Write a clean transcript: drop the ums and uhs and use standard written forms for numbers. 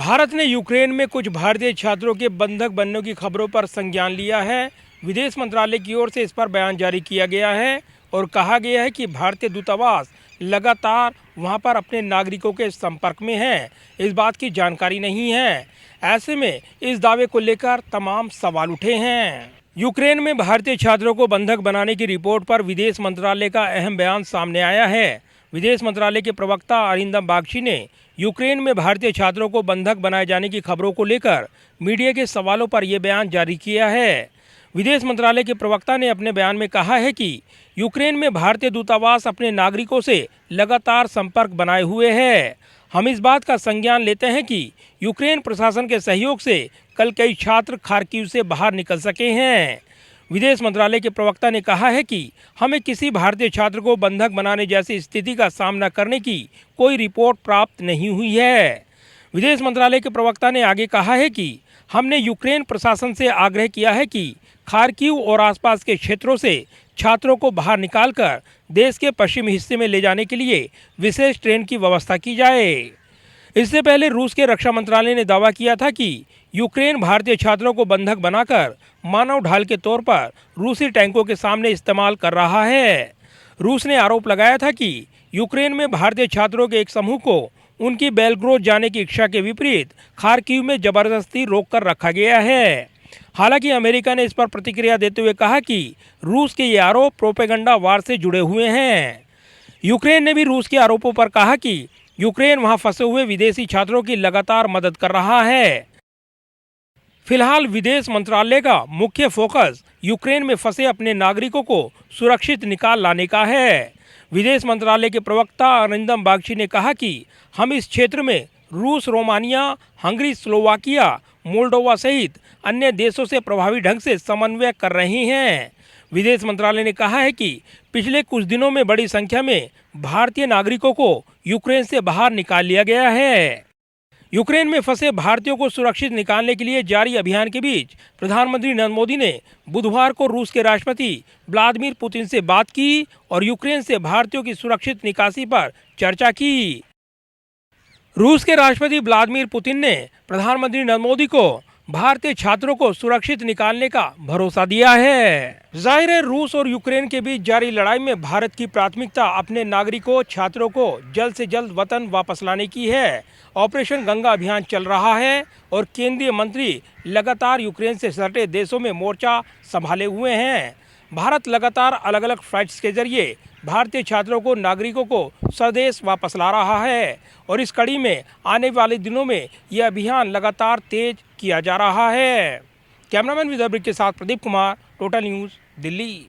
भारत ने यूक्रेन में कुछ भारतीय छात्रों के बंधक बनने की खबरों पर संज्ञान लिया है। विदेश मंत्रालय की ओर से इस पर बयान जारी किया गया है और कहा गया है कि भारतीय दूतावास लगातार वहां पर अपने नागरिकों के संपर्क में है। इस बात की जानकारी नहीं है। ऐसे में इस दावे को लेकर तमाम सवाल उठे हैं। यूक्रेन में भारतीय छात्रों को बंधक बनाने की रिपोर्ट पर विदेश मंत्रालय का अहम बयान सामने आया है। विदेश मंत्रालय के प्रवक्ता अरिंदम बागची ने यूक्रेन में भारतीय छात्रों को बंधक बनाए जाने की खबरों को लेकर मीडिया के सवालों पर यह बयान जारी किया है। विदेश मंत्रालय के प्रवक्ता ने अपने बयान में कहा है कि यूक्रेन में भारतीय दूतावास अपने नागरिकों से लगातार संपर्क बनाए हुए है। हम इस बात का संज्ञान लेते हैं कि यूक्रेन प्रशासन के सहयोग से कल कई छात्र खार्किव से बाहर निकल सके हैं। विदेश मंत्रालय के प्रवक्ता ने कहा है कि हमें किसी भारतीय छात्र को बंधक बनाने जैसी स्थिति का सामना करने की कोई रिपोर्ट प्राप्त नहीं हुई है। विदेश मंत्रालय के प्रवक्ता ने आगे कहा है कि हमने यूक्रेन प्रशासन से आग्रह किया है कि खार्किव और आसपास के क्षेत्रों से छात्रों को बाहर निकालकर देश के पश्चिमी हिस्से में ले जाने के लिए विशेष ट्रेन की व्यवस्था की जाए। इससे पहले रूस के रक्षा मंत्रालय ने दावा किया था कि यूक्रेन भारतीय छात्रों को बंधक बनाकर मानव ढाल के तौर पर रूसी टैंकों के सामने इस्तेमाल कर रहा है। रूस ने आरोप लगाया था कि यूक्रेन में भारतीय छात्रों के एक समूह को उनकी बेलग्रोद जाने की इच्छा के विपरीत खार्किव में जबरदस्ती रोककर रखा गया है। हालांकि अमेरिका ने इस पर प्रतिक्रिया देते हुए कहा कि रूस के ये आरोप प्रोपेगेंडा वार से जुड़े हुए हैं। यूक्रेन ने भी रूस के आरोपों पर कहा कि यूक्रेन वहां फंसे हुए विदेशी छात्रों की लगातार मदद कर रहा है। फिलहाल विदेश मंत्रालय का मुख्य फोकस यूक्रेन में फंसे अपने नागरिकों को सुरक्षित निकाल लाने का है। विदेश मंत्रालय के प्रवक्ता अरिंदम बागची ने कहा कि हम इस क्षेत्र में रूस, रोमानिया, हंगरी, स्लोवाकिया, मोल्डोवा सहित अन्य देशों से प्रभावी ढंग से समन्वय कर रहे हैं। विदेश मंत्रालय ने कहा है कि पिछले कुछ दिनों में बड़ी संख्या में भारतीय नागरिकों को यूक्रेन से बाहर निकाल लिया गया है। यूक्रेन में फंसे भारतीयों को सुरक्षित निकालने के लिए जारी अभियान के बीच प्रधानमंत्री नरेंद्र मोदी ने बुधवार को रूस के राष्ट्रपति व्लादिमीर पुतिन से बात की और यूक्रेन से भारतीयों की सुरक्षित निकासी पर चर्चा की। रूस के राष्ट्रपति व्लादिमीर पुतिन ने प्रधानमंत्री नरेंद्र मोदी को भारतीय छात्रों को सुरक्षित निकालने का भरोसा दिया है। जाहिर है, रूस और यूक्रेन के बीच जारी लड़ाई में भारत की प्राथमिकता अपने नागरिकों, छात्रों को जल्द से जल्द वतन वापस लाने की है। ऑपरेशन गंगा अभियान चल रहा है और केंद्रीय मंत्री लगातार यूक्रेन से सटे देशों में मोर्चा संभाले हुए हैं। भारत लगातार अलग अलग फ्लाइट्स के जरिए भारतीय छात्रों को, नागरिकों को स्वदेश वापस ला रहा है और इस कड़ी में आने वाले दिनों में यह अभियान लगातार तेज किया जा रहा है। कैमरामैन विदर्भ के साथ प्रदीप कुमार, टोटल न्यूज़, दिल्ली।